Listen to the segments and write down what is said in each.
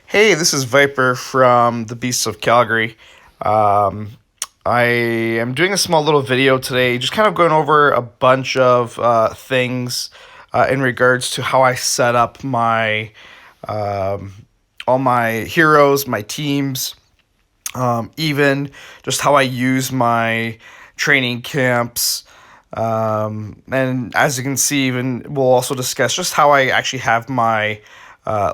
Hey, this is Viper from the Beasts of Calgary. Um, I am doing a small little video today, just kind of going over a bunch of things in regards to how I set up my um, all my heroes, my teams, even just how I use my training camps. And as you can see, even we'll also discuss just how I actually have my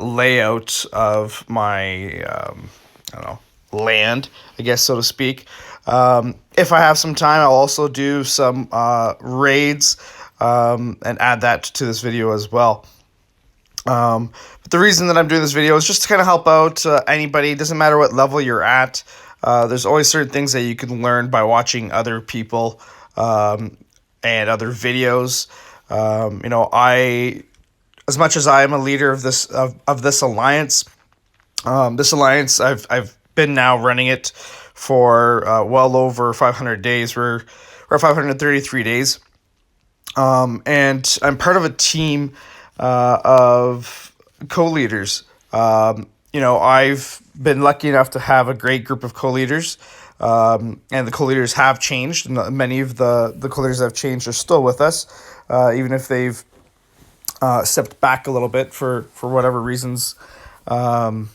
layout of my I don't know, land, I guess, so to speak. If I have some time, I'll also do some raids and add that to this video as well. But the reason that I'm doing this video is just to kind of help out anybody. It doesn't matter what level you're at. There's always certain things that you can learn by watching other people um, and other videos. I, as much as I am a leader of this alliance, I've been now running it for well over 500 days. We're 533 days, and I'm part of a team of co-leaders. I've been lucky enough to have a great group of co-leaders, and the co-leaders have changed. And many of the co-leaders that have changed are still with us, even if they've stepped back a little bit for whatever reasons. But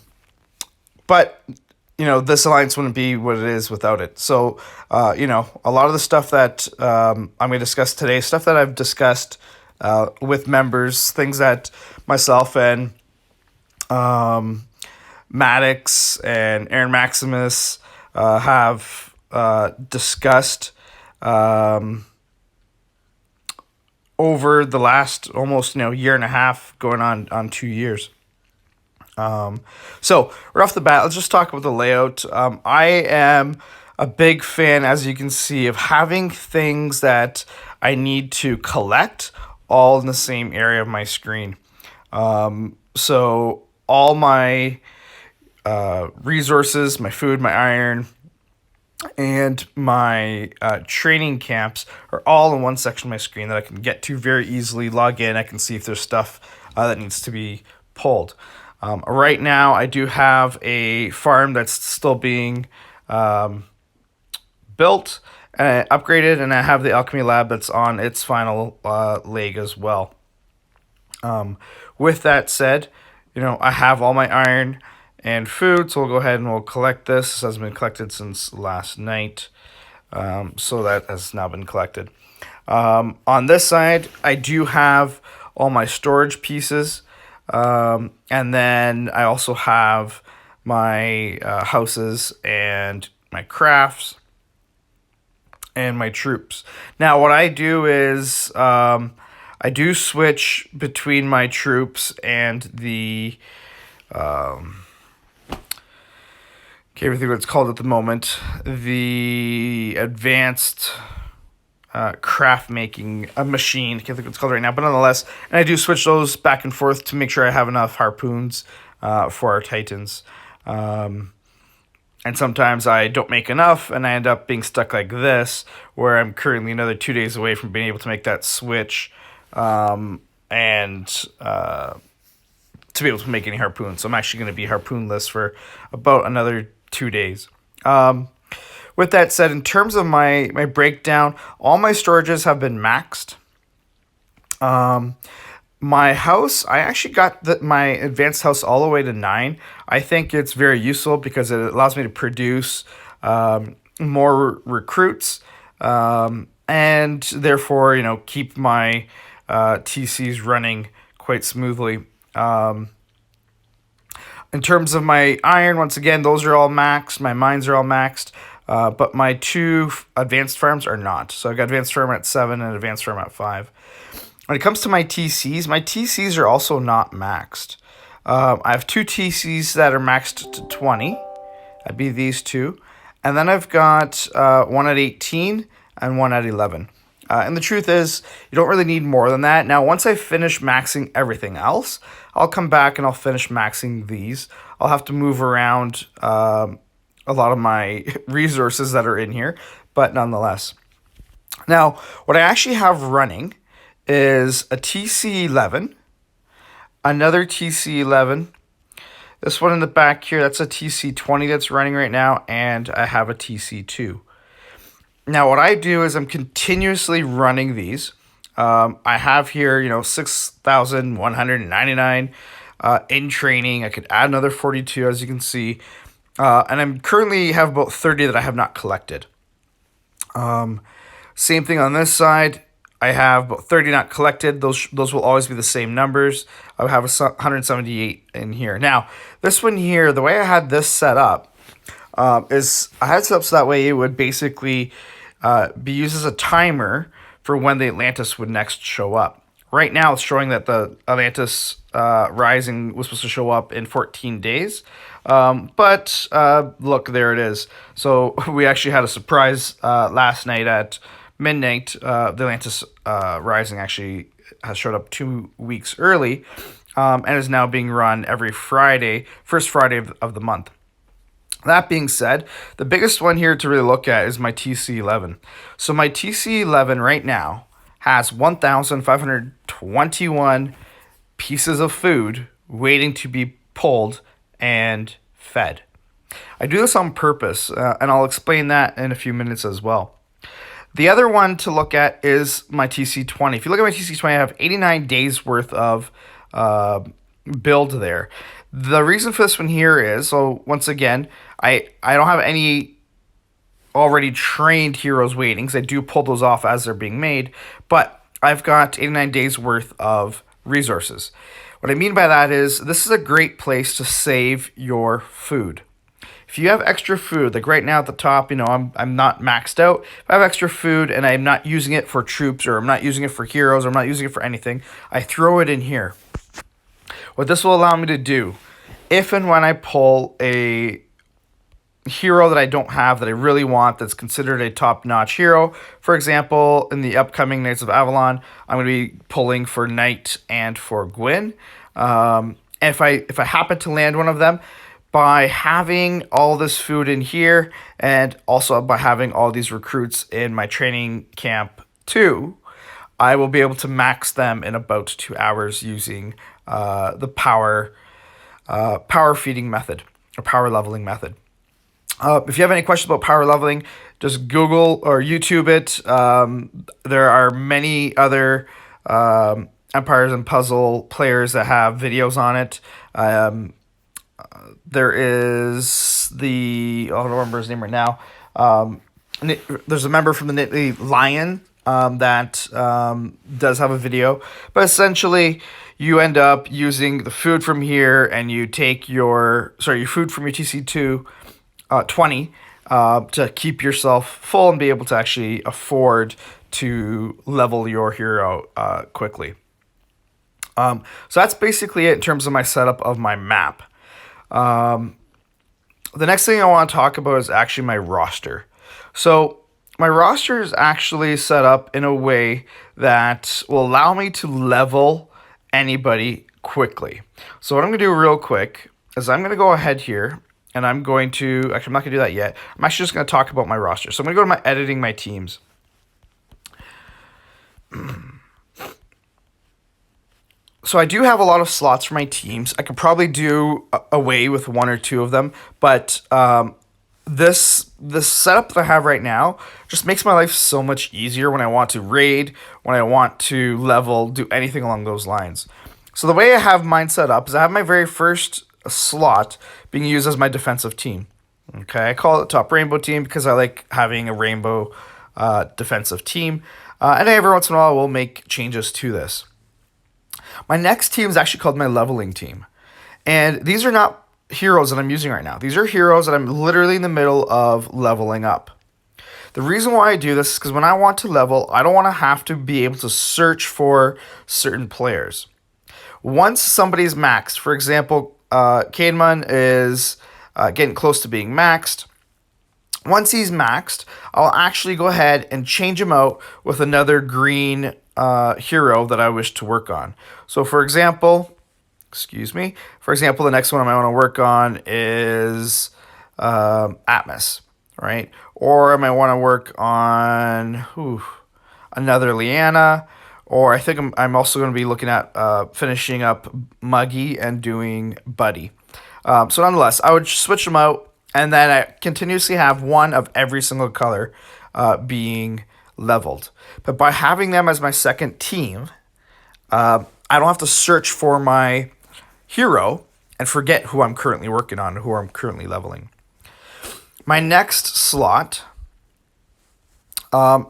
this alliance wouldn't be what it is without it. So, a lot of the stuff that I'm going to discuss today, stuff that I've discussed with members, things that myself and Maddox and Aaron Maximus have discussed over the last almost year and a half, going on 2 years. So right off the bat, let's just talk about the layout. I am a big fan, as you can see, of having things that I need to collect all in the same area of my screen. So all my resources, my food, my iron, and my training camps are all in one section of my screen that I can get to very easily, log in. I can see if there's stuff that needs to be pulled. Right now, I do have a farm that's still being built and upgraded, and I have the alchemy lab that's on its final leg as well. With that said, I have all my iron and food, so we'll go ahead and we'll collect this. This has been collected since last night, so that has now been collected. On this side, I do have all my storage pieces. And then I also have my houses and my crafts and my troops. Now, what I do is I do switch between my troops and the can't even think what it's called at the moment. The advanced craft making a machine. Can't think what it's called right now, but nonetheless, and I do switch those back and forth to make sure I have enough harpoons for our titans. And sometimes I don't make enough, and I end up being stuck like this, where I'm currently another 2 days away from being able to make that switch, and to be able to make any harpoons. So I'm actually going to be harpoonless for about another 2 days. With that said, in terms of my breakdown, all my storages have been maxed. My house, I actually got my advanced house all the way to 9. I think it's very useful because it allows me to produce more recruits, and therefore, keep my TCs running quite smoothly. In terms of my iron, once again, those are all maxed. My mines are all maxed. But my 2 advanced farms are not. So I've got advanced farm at 7 and advanced farm at 5. When it comes to my TCs are also not maxed. I have 2 TCs that are maxed to 20. That'd be these 2. And then I've got one at 18 and one at 11. And the truth is, you don't really need more than that. Now, once I finish maxing everything else, I'll come back and I'll finish maxing these. I'll have to move around a lot of my resources that are in here, but nonetheless. Now, what I actually have running is a TC11, another TC11, This one in the back here, that's a TC20 that's running right now, and I have a TC2. Now, what I do is I'm continuously running these. I have here, 6,199 in training. I could add another 42, as you can see. And I'm currently have about 30 that I have not collected. Same thing on this side. I have about 30 not collected. Those will always be the same numbers. I have 178 in here. Now, this one here, the way I had this set up is I had it set up so that way it would basically be used as a timer for when the Atlantis would next show up. Right now, it's showing that the Atlantis Rising was supposed to show up in 14 days. But look, there it is. So we actually had a surprise last night at midnight. The Atlantis Rising actually has showed up 2 weeks early and is now being run every Friday, first Friday of the month. That being said, the biggest one here to really look at is my TC11. So my TC11 right now has 1,521 pieces of food waiting to be pulled and fed. I do this on purpose, and I'll explain that in a few minutes as well. The other one to look at is my TC20. If you look at my TC20, I have 89 days worth of build there. The reason for this one here is, so once again, I don't have any already trained heroes waiting, because I do pull those off as they're being made, but I've got 89 days worth of resources. What I mean by that is this is a great place to save your food. If you have extra food, like right now at the top, I'm not maxed out. If I have extra food and I'm not using it for troops, or I'm not using it for heroes, or I'm not using it for anything, I throw it in here. What this will allow me to do, if and when I pull a hero that I don't have that I really want, that's considered a top-notch hero. For example, in the upcoming Knights of Avalon, I'm going to be pulling for Knight and for Gwyn. And if I happen to land one of them, by having all this food in here, and also by having all these recruits in my training camp too, I will be able to max them in about 2 hours using the power feeding method, or power leveling method. If you have any questions about power leveling, just Google or YouTube it. There are many other Empires and Puzzle players that have videos on it. There is I don't remember his name right now. There's a member from the Nittany Lion that does have a video. But essentially, you end up using the food from here, and you take your food from your TC2 20 to keep yourself full and be able to actually afford to level your hero quickly. So that's basically it in terms of my setup of my map. The next thing I want to talk about is actually my roster. So my roster is actually set up in a way that will allow me to level anybody quickly. So what I'm going to do real quick is I'm going to go ahead here, and I'm going to, actually I'm not going to do that yet. I'm actually just going to talk about my roster. So I'm going to go to my editing my teams. So I do have a lot of slots for my teams. I could probably do away with one or two of them, but this setup that I have right now just makes my life so much easier when I want to raid, when I want to level, do anything along those lines. So the way I have mine set up is I have my very first slot being used as my defensive team. Okay, I call it Top Rainbow Team because I like having a rainbow defensive team, and every once in a while we'll make changes to this. My next team is actually called my leveling team. And these are not heroes that I'm using right now. These are heroes that I'm literally in the middle of leveling up. The reason why I do this is because when I want to level, I don't want to have to be able to search for certain players. Once somebody's maxed, for example, Caedmon is getting close to being maxed. Once he's maxed, I'll actually go ahead and change him out with another green hero that I wish to work on. So for example, the next one I might want to work on is Atmos, right? Or I might want to work on another Lyanna, or I think I'm also going to be looking at finishing up Muggy and doing Buddy. So nonetheless, I would switch them out, and then I continuously have one of every single color being leveled. But by having them as my second team, I don't have to search for my hero and forget who I'm currently working on, who I'm currently leveling. My next slot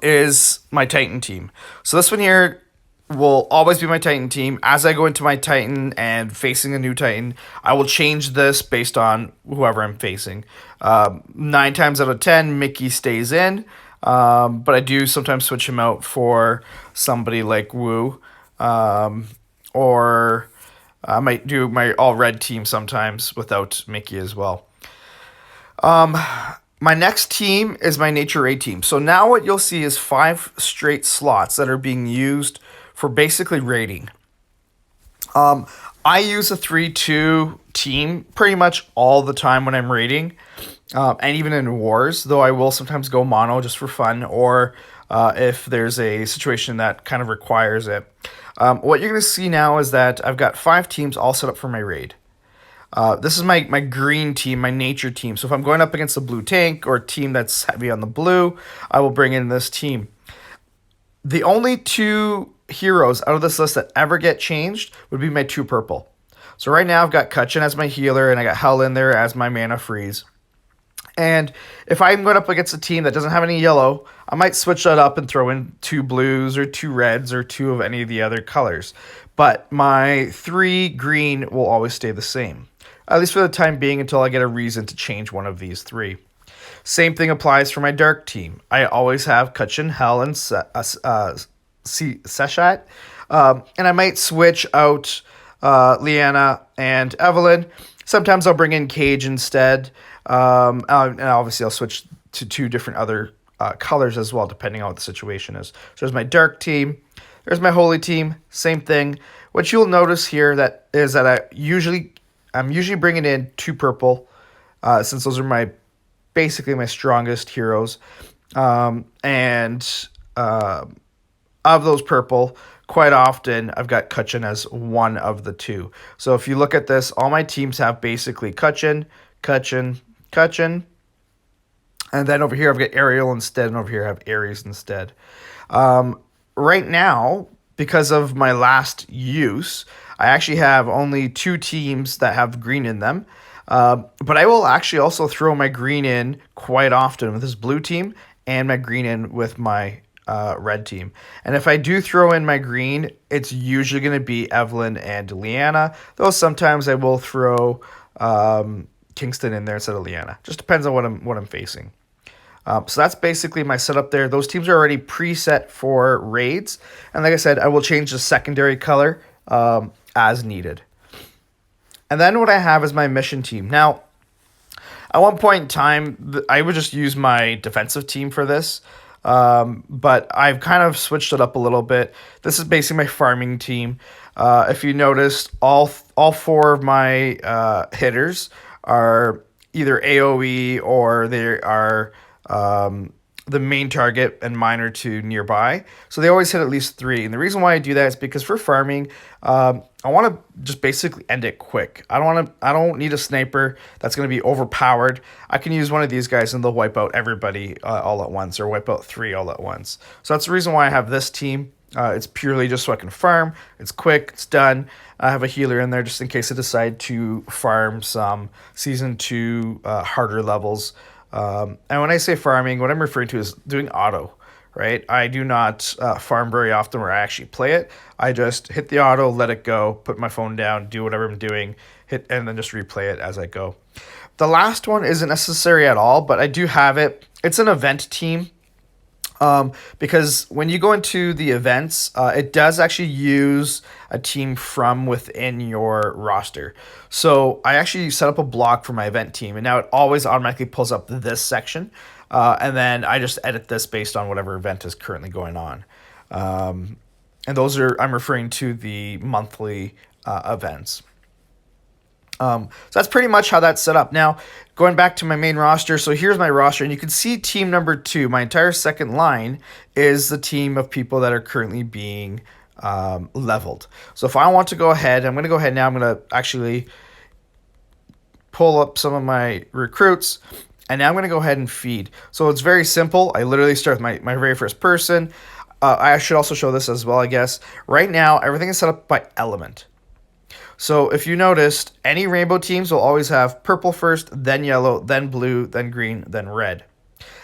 is my Titan team. So this one here will always be my Titan team. As I go into my Titan and facing a new Titan, I will change this based on whoever I'm facing. 9 times out of 10, Mickey stays in, but I do sometimes switch him out for somebody like Wu, or I might do my all red team sometimes without Mickey as well. My next team is my Nature A team. So now what you'll see is 5 straight slots that are being used for basically raiding. I use a 3-2 team pretty much all the time when I'm raiding, and even in wars, though I will sometimes go mono just for fun, or if there's a situation that kind of requires it. What you're going to see now is that I've got 5 teams all set up for my raid. This is my green team, my nature team. So if I'm going up against a blue tank or a team that's heavy on the blue, I will bring in this team. The only 2 heroes out of this list that ever get changed would be my 2 purple. So right now I've got Kutchin as my healer, and I got Hell in there as my mana freeze. And if I'm going up against a team that doesn't have any yellow, I might switch that up and throw in 2 blues or 2 reds or 2 of any of the other colors. But my 3 green will always stay the same, at least for the time being, until I get a reason to change one of these 3. Same thing applies for my dark team. I always have Kutchin, Hell, and Seshat. And I might switch out Liana and Evelyn. Sometimes I'll bring in Cage instead. And obviously I'll switch to 2 different other colors as well, depending on what the situation is. So there's my dark team. There's my holy team. Same thing. What you'll notice here is that I'm usually bringing in 2 purple, since those are basically my strongest heroes. And of those purple, quite often I've got Kutchin as one of the 2. So if you look at this, all my teams have basically Kutchin, Kutchin, Kutchin. And then over here I've got Ariel instead, and over here I have Ares instead. Right now, because of my last use, I actually have only 2 teams that have green in them. But I will actually also throw my green in quite often with this blue team, and my green in with my red team. And if I do throw in my green, it's usually going to be Evelyn and Liana, though sometimes I will throw Kingston in there instead of Liana. Just depends on what I'm facing. So that's basically my setup there. Those teams are already preset for raids, and like I said, I will change the secondary color as needed. And then what I have is my mission team. Now, at one point in time, I would just use my defensive team for this, but I've kind of switched it up a little bit. This is basically my farming team. If you noticed, all 4 of my hitters are either AoE or they are the main target, and mine are 2 nearby. So they always hit at least 3. And the reason why I do that is because for farming, I want to just basically end it quick. I don't need a sniper that's going to be overpowered. I can use one of these guys and they'll wipe out everybody all at once, or wipe out 3 all at once. So that's the reason why I have this team. It's purely just so I can farm. It's quick. It's done. I have a healer in there just in case I decide to farm some Season 2 harder levels. And when I say farming, what I'm referring to is doing auto, right? I do not farm very often where I actually play it. I just hit the auto, let it go, put my phone down, do whatever I'm doing, and then just replay it as I go. The last one isn't necessary at all, but I do have it. It's an event team. Because when you go into the events, it does actually use a team from within your roster. So I actually set up a block for my event team, and now it always automatically pulls up this section. And then I just edit this based on whatever event is currently going on. And those I'm referring to the monthly events. So that's pretty much how that's set up. Now, going back to my main roster, so here's my roster, and you can see team number 2, my entire second line, is the team of people that are currently being leveled. So if I want to go ahead, I'm going to go ahead now, I'm going to actually pull up some of my recruits, and now I'm going to go ahead and feed. So it's very simple. I literally start with my very first person. I should also show this as well, I guess. Right now, everything is set up by element. So if you noticed, any rainbow teams will always have purple first, then yellow, then blue, then green, then red.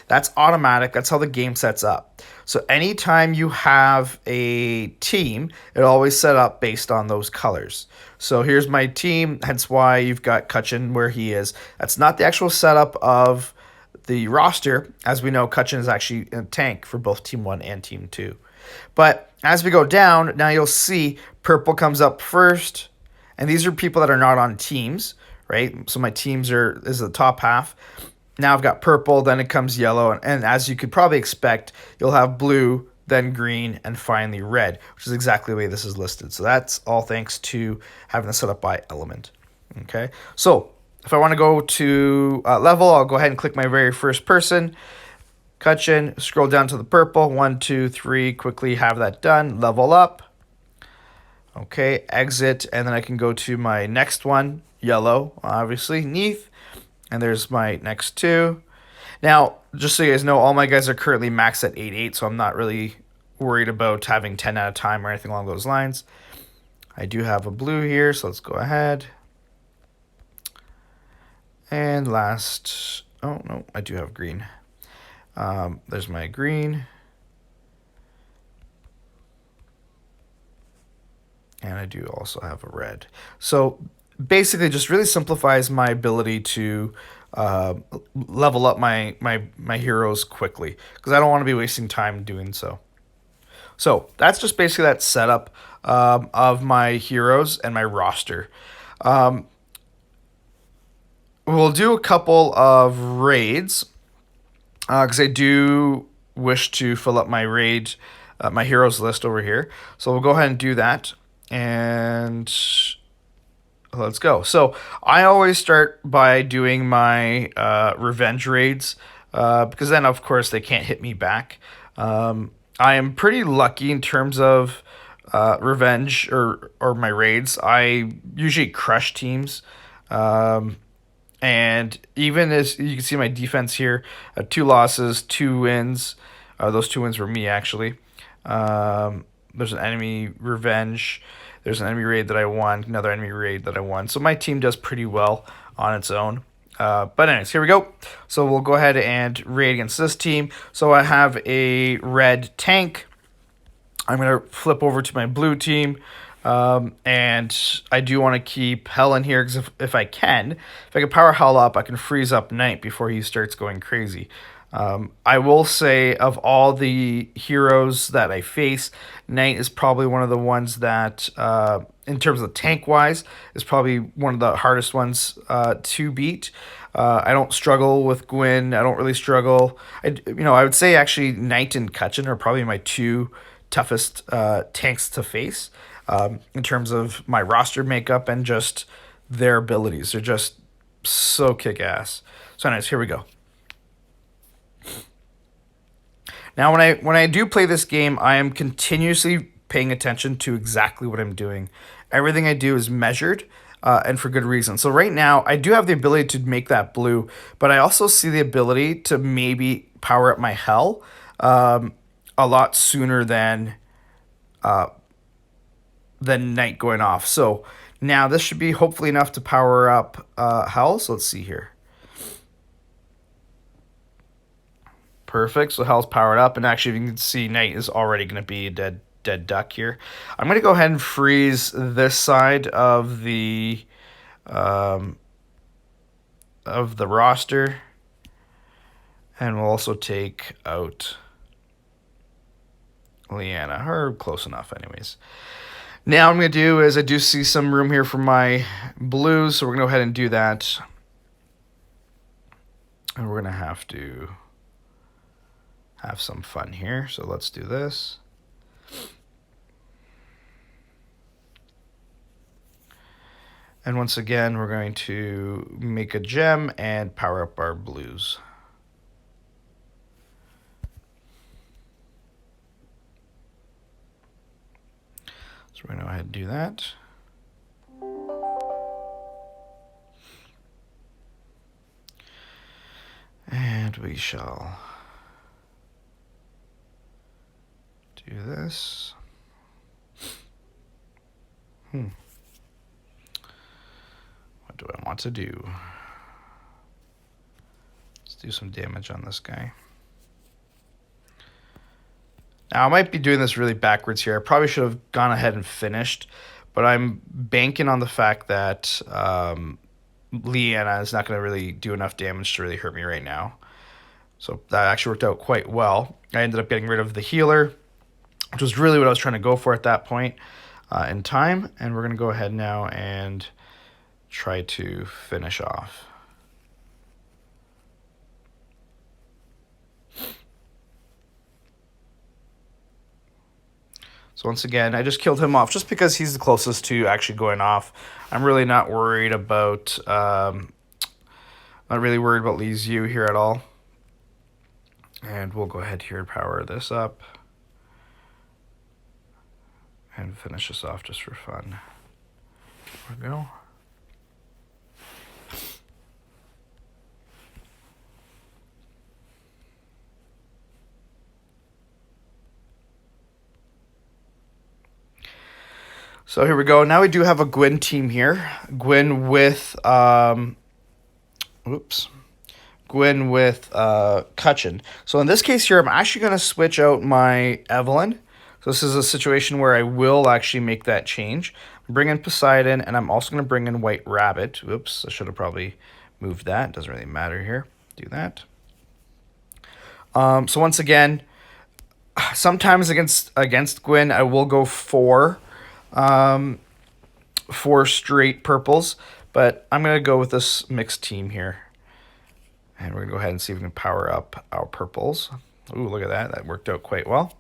That's automatic. That's how the game sets up. So anytime you have a team, it'll always set up based on those colors. So here's my team, hence why you've got Kutchin where he is. That's not the actual setup of the roster. As we know, Kutchin is actually a tank for both Team 1 and Team 2. But as we go down, now you'll see purple comes up first, and these are people that are not on teams, right? So my teams is the top half. Now I've got purple, then it comes yellow, and as you could probably expect, you'll have blue, then green, and finally red, which is exactly the way this is listed. So that's all thanks to having this set up by element. Okay, so if I want to go to level, I'll go ahead and click my very first person, Kutchin, scroll down to the purple, 1, 2, 3, quickly have that done, level up. Okay, exit, and then I can go to my next one, yellow, obviously, Neath. And there's my next two. Now, just so you guys know, all my guys are currently maxed at 8-8, so I'm not really worried about having 10 at a time or anything along those lines. I do have a blue here, so let's go ahead. And last, oh no, I do have green. There's my green. And I do also have a red. So basically just really simplifies my ability to level up my heroes quickly, because I don't want to be wasting time doing so. So that's just basically that setup of my heroes and my roster. We'll do a couple of raids because I do wish to fill up my raid, my heroes list over here. So we'll go ahead and do that. And let's go. So I always start by doing my revenge raids because then, of course, they can't hit me back. I am pretty lucky in terms of revenge or my raids. I usually crush teams. And even as you can see my defense here, 2 losses, 2 wins. Those 2 wins were me, actually. There's an enemy revenge. There's an enemy raid that I won, another enemy raid that I won. So my team does pretty well on its own. But anyways, here we go. So we'll go ahead and raid against this team. So I have a red tank. I'm going to flip over to my blue team. And I do want to keep Hell in here because if I can power Hell up, I can freeze up Knight before he starts going crazy. I will say, of all the heroes that I face, Knight is probably one of the ones that, in terms of tank-wise, is probably one of the hardest ones to beat. I don't struggle with Gwyn. I don't really struggle. I would say actually Knight and Kutchin are probably my 2 toughest tanks to face in terms of my roster makeup and just their abilities. They're just so kick-ass. So anyways, here we go. Now, when I do play this game, I am continuously paying attention to exactly what I'm doing. Everything I do is measured, and for good reason. So right now, I do have the ability to make that blue, but I also see the ability to maybe power up my Hell a lot sooner than Knight going off. So now this should be hopefully enough to power up Hell. So let's see here. Perfect. So Hell's powered up, and actually, you can see Knight is already going to be a dead duck here. I'm going to go ahead and freeze this side of the roster, and we'll also take out Leanna. Her close enough, anyways. Now what I'm going to do is I do see some room here for my blues, so we're going to go ahead and do that. And we're going to have some fun here. So let's do this. And once again, we're going to make a gem and power up our blues. So we're going to go ahead and do that. And we shall do this. What do I want to do? Let's do some damage on this guy. Now, I might be doing this really backwards here. I probably should have gone ahead and finished, but I'm banking on the fact that Leanna is not going to really do enough damage to really hurt me right now. So that actually worked out quite well. I ended up getting rid of the healer, which was really what I was trying to go for at that point in time. And we're going to go ahead now and try to finish off. So once again, I just killed him off just because he's the closest to actually going off. I'm really not worried about Li Xiu here at all. And we'll go ahead here and power this up and finish this off just for fun. There we go. So here we go. Now we do have a Gwyn team here. Gwyn with Cutchin. So in this case here, I'm actually going to switch out my Evelyn. So this is a situation where I will actually make that change. Bring in Poseidon, and I'm also going to bring in White Rabbit. Oops, I should have probably moved that. Doesn't really matter here. Do that. So once again, sometimes against Gwyn, I will go four straight purples, but I'm going to go with this mixed team here. And we're going to go ahead and see if we can power up our purples. Ooh, look at that. That worked out quite well.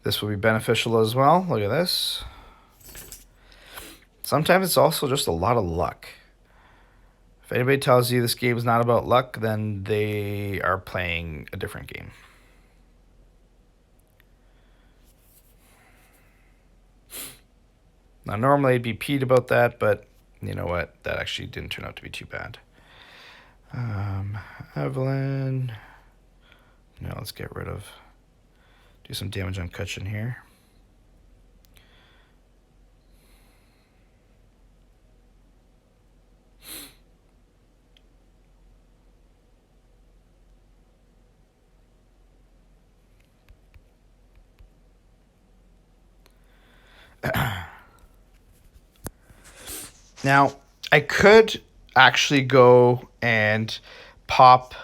This will be beneficial as well. Look at this. Sometimes it's also just a lot of luck. If anybody tells you this game is not about luck, then they are playing a different game. Now, normally I'd be peeved about that, but you know what? That actually didn't turn out to be too bad. Evelyn. No, let's get rid of... Do some damage on Cutchin here. Now, I could actually go and pop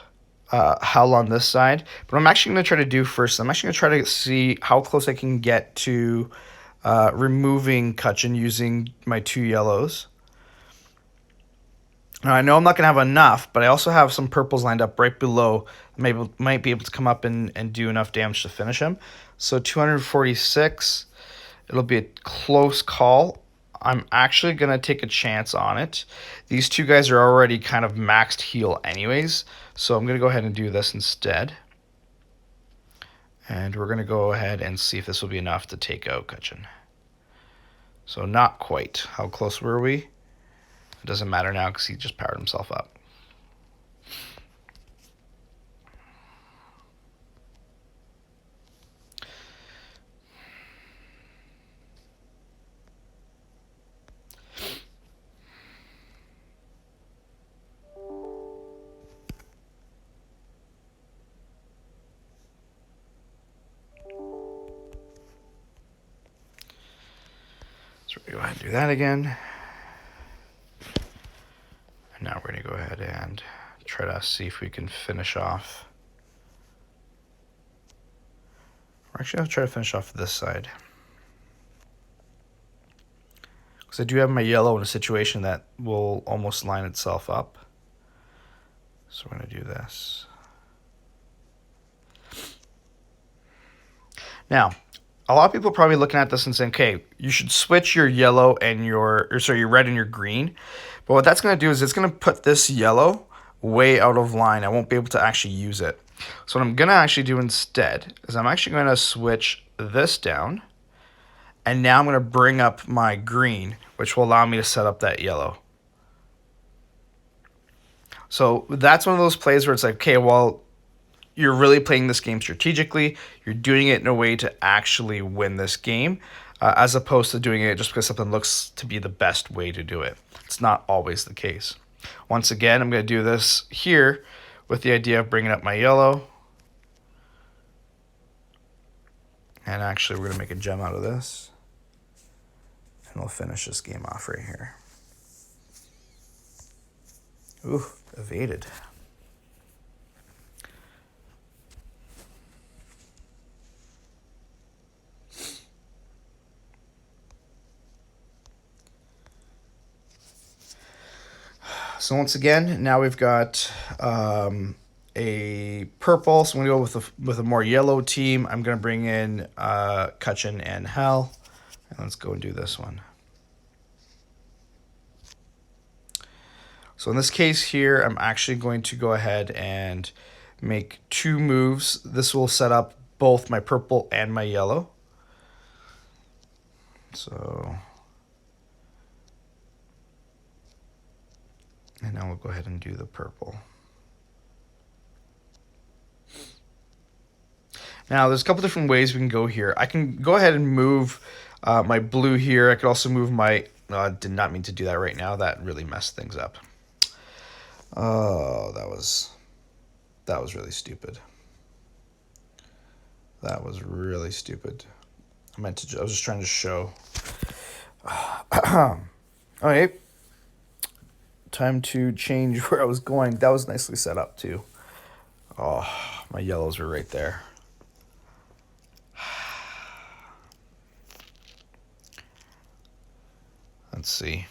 Howl on this side, but I'm actually going to try to do first. I'm actually going to try to see how close I can get to removing Cutchin using my 2 yellows. Now, I know I'm not going to have enough, but I also have some purples lined up right below. Might be able to come up and do enough damage to finish him. So 246, it'll be a close call. I'm actually going to take a chance on it. These two guys are already kind of maxed heal anyways, so I'm going to go ahead and do this instead. And we're going to go ahead and see if this will be enough to take out Cutchin. So not quite. How close were we? It doesn't matter now because he just powered himself up. So we're going to go ahead and do that again. And now we're going to go ahead and try to see if we can finish off. We're actually going to try to finish off this side. Because I do have my yellow in a situation that will almost line itself up. So we're going to do this. Now, a lot of people are probably looking at this and saying, okay, you should switch your yellow and your red and your green. But what that's going to do is it's going to put this yellow way out of line. I won't be able to actually use it. So what I'm going to actually do instead is I'm actually going to switch this down. And now I'm going to bring up my green, which will allow me to set up that yellow. So that's one of those plays where it's like, okay, well, you're really playing this game strategically. You're doing it in a way to actually win this game, as opposed to doing it just because something looks to be the best way to do it. It's not always the case. Once again, I'm going to do this here with the idea of bringing up my yellow. And actually, we're going to make a gem out of this. And we'll finish this game off right here. Ooh, evaded. So once again, now we've got a purple. So I'm gonna go with a more yellow team. I'm gonna bring in Kutchin and Hell, and let's go and do this one. So in this case here, I'm actually going to go ahead and make 2 moves. This will set up both my purple and my yellow. So, and now we'll go ahead and do the purple. Now, there's a couple different ways we can go here. I can go ahead and move my blue here. I could also move my... did not mean to do that right now. That really messed things up. Oh, that was really stupid. That was really stupid. I was just trying to show. Okay. Time to change where I was going. That was nicely set up too. Oh, my yellows were right there. Let's see.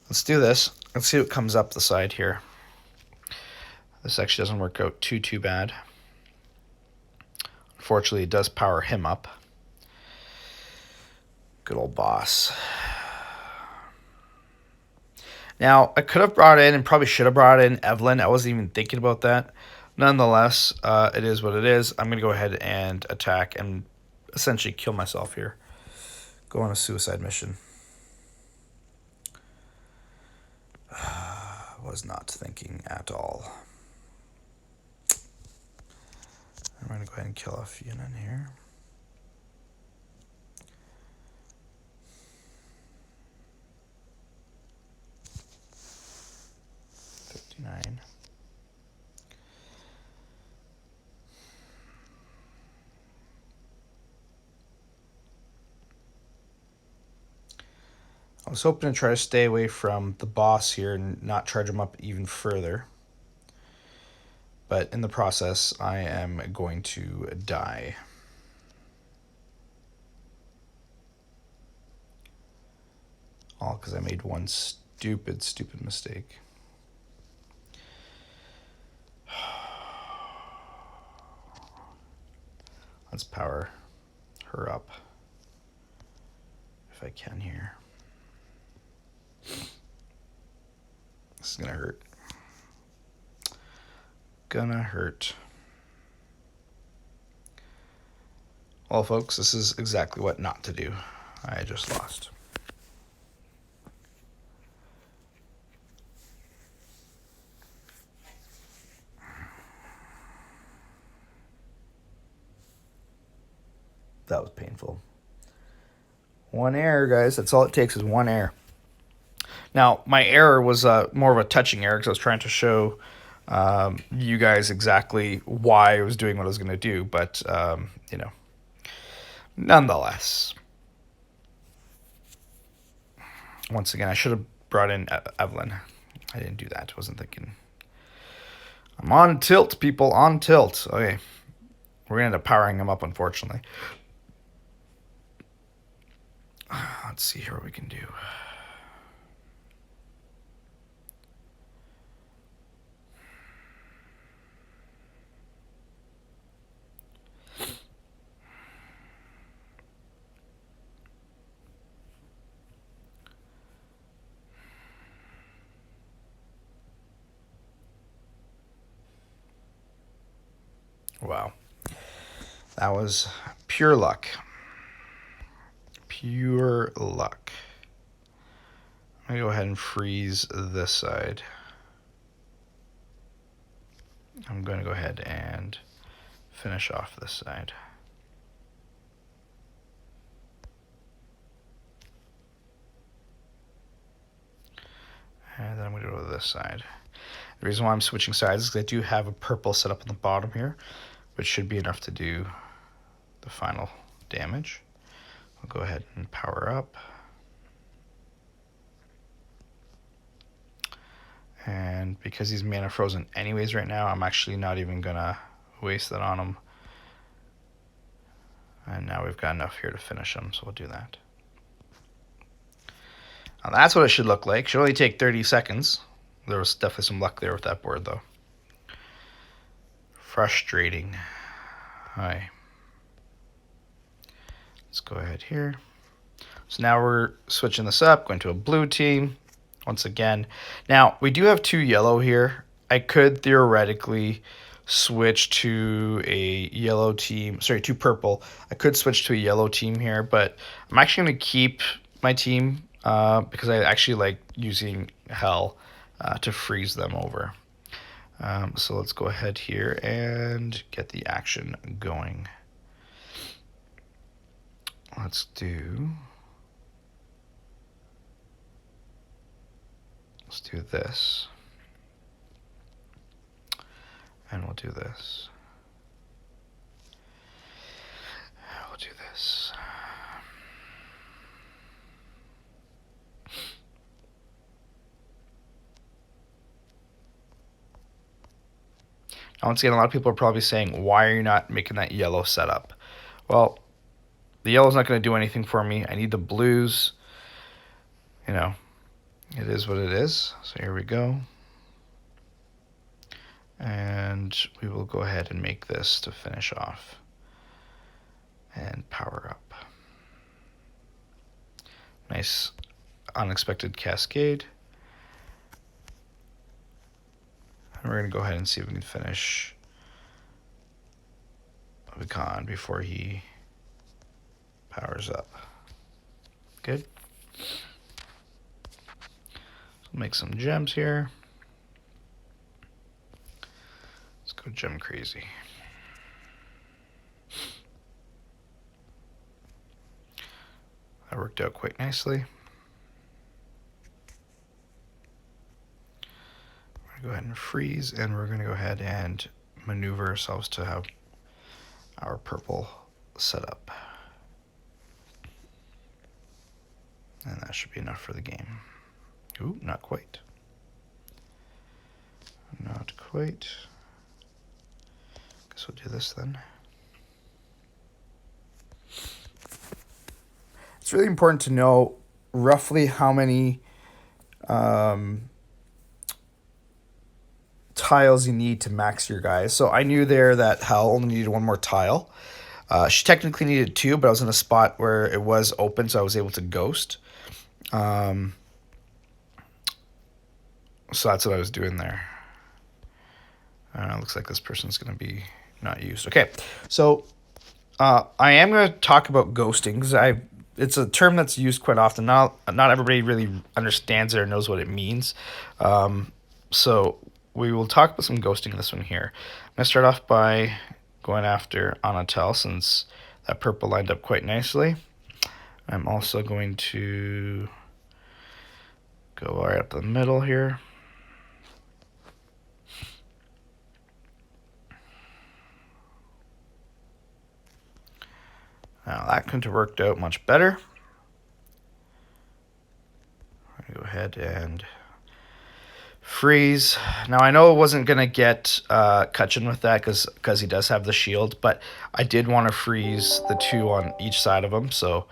Let's do this. Let's see what comes up the side here. This actually doesn't work out too bad. Unfortunately, it does power him up. Good old boss. Now, I could have brought in, and probably should have brought in, Evelyn. I wasn't even thinking about that. Nonetheless, it is what it is. I'm going to go ahead and attack and essentially kill myself here. Go on a suicide mission. Was not thinking at all. I'm going to go ahead and kill off Yunnan here. I was hoping to try to stay away from the boss here and not charge him up even further. But in the process, I am going to die. All because I made one stupid mistake. Let's power her up if I can here. This is gonna hurt. Gonna hurt. Well, folks, this is exactly what not to do. I just lost. That was painful. One error, guys. That's all it takes is one error. Now, my error was more of a touching error because I was trying to show you guys exactly why I was doing what I was going to do. But, you know, nonetheless. Once again, I should have brought in Evelyn. I didn't do that. I wasn't thinking. I'm on tilt, people. On tilt. Okay. We're going to end up powering him up, unfortunately. Let's see here what we can do. Wow. That was pure luck. Pure luck. I'm going to go ahead and freeze this side. I'm going to go ahead and finish off this side. And then I'm going to go to this side. The reason why I'm switching sides is because I do have a purple set up on the bottom here, which should be enough to do the final damage. I'll go ahead and power up. And because he's mana frozen anyways right now, I'm actually not even going to waste that on him. And now we've got enough here to finish him, so we'll do that. Now that's what it should look like. Should only take 30 seconds. There was definitely some luck there with that board, though. Frustrating. Alright. Let's go ahead here. So now we're switching this up, going to a blue team once again. Now, we do have 2 yellow here. I could theoretically switch to a yellow team. Sorry, 2 purple. I could switch to a yellow team here, but I'm actually going to keep my team because I actually like using Hell to freeze them over. So let's go ahead here and get the action going. Let's do this. And we'll do this. We'll do this. Now, once again, a lot of people are probably saying, why are you not making that yellow setup? Well, the yellow's not going to do anything for me. I need the blues. You know, it is what it is. So here we go. And we will go ahead and make this to finish off. And power up. Nice unexpected cascade. And we're going to go ahead and see if we can finish Vikan before he powers up. Good. So make some gems here. Let's go gem crazy. That worked out quite nicely. We're going to go ahead and freeze, and we're going to go ahead and maneuver ourselves to have our purple set up. And that should be enough for the game. Ooh, not quite. Not quite. Guess we'll do this then. It's really important to know roughly how many tiles you need to max your guys. So I knew there that Hal only needed 1 more tile. She technically needed 2, but I was in a spot where it was open, so I was able to ghost. So that's what I was doing there. Looks like this person's going to be not used. Okay, so I am going to talk about ghosting because it's a term that's used quite often. Not everybody really understands it or knows what it means. So we will talk about some ghosting in this one here. I'm going to start off by going after Anatel since that purple lined up quite nicely. I'm also going to go right up the middle here. Now that couldn't have worked out much better. I'm going to go ahead and freeze. Now I know it wasn't going to get Kutchin with that because he does have the shield, but I did want to freeze the 2 on each side of him, so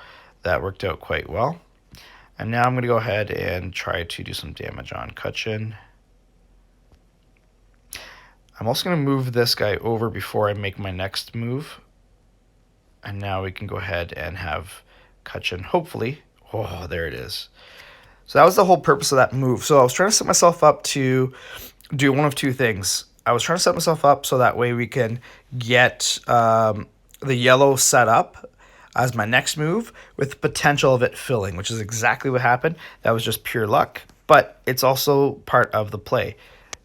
that worked out quite well. And now I'm going to go ahead and try to do some damage on Kutchin. I'm also going to move this guy over before I make my next move. And now we can go ahead and have Kutchin, hopefully. Oh, there it is. So that was the whole purpose of that move. So I was trying to set myself up to do one of 2 things. I was trying to set myself up so that way we can get the yellow set up as my next move with the potential of it filling, which is exactly what happened. That was just pure luck, but it's also part of the play.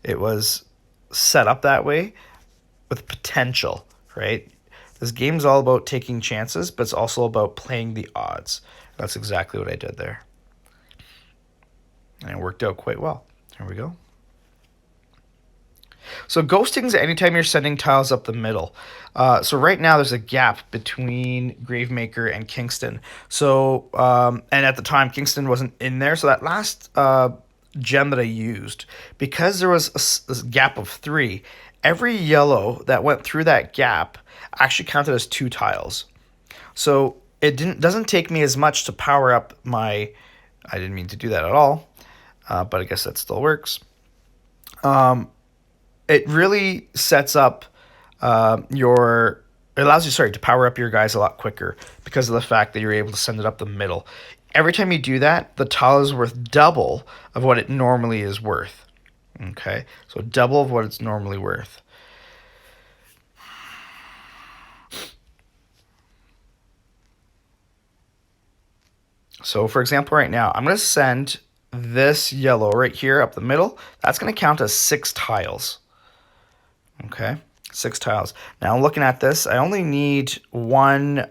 It was set up that way with potential, right? This game's all about taking chances, but it's also about playing the odds. That's exactly what I did there. And it worked out quite well. Here we go. So ghosting is anytime you're sending tiles up the middle. So right now there's a gap between Gravemaker and Kingston. So and at the time Kingston wasn't in there. So that last gem that I used, because there was a gap of 3, every yellow that went through that gap actually counted as 2 tiles. So it doesn't take me as much to power up my. I didn't mean to do that at all, but I guess that still works. It really sets up your. It allows you, sorry, to power up your guys a lot quicker because of the fact that you're able to send it up the middle. Every time you do that, the tile is worth double of what it normally is worth. Okay, so double of what it's normally worth. So for example, right now, I'm going to send this yellow right here up the middle. That's going to count as 6 tiles. Okay, 6 tiles. Now looking at this, I only need one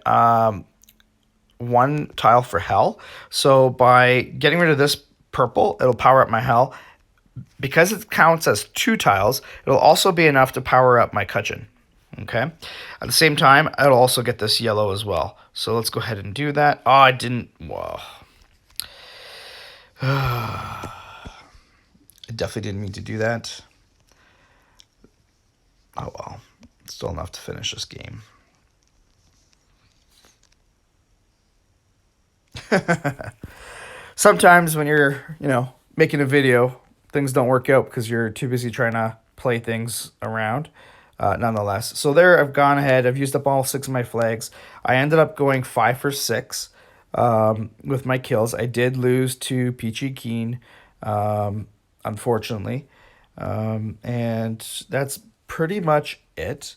tile for hell. So by getting rid of this purple, it'll power up my hell. Because it counts as 2 tiles, it'll also be enough to power up my Cudgel. Okay. At the same time, it'll also get this yellow as well. So let's go ahead and do that. Oh, I didn't. Whoa. I definitely didn't mean to do that. Oh well. Still enough to finish this game. Sometimes when you're, making a video, things don't work out because you're too busy trying to play things around. Nonetheless, so there I've gone ahead. I've used up all 6 of my flags. I ended up going 5 for 6 with my kills. I did lose to Peachy Keen, unfortunately, and that's pretty much it.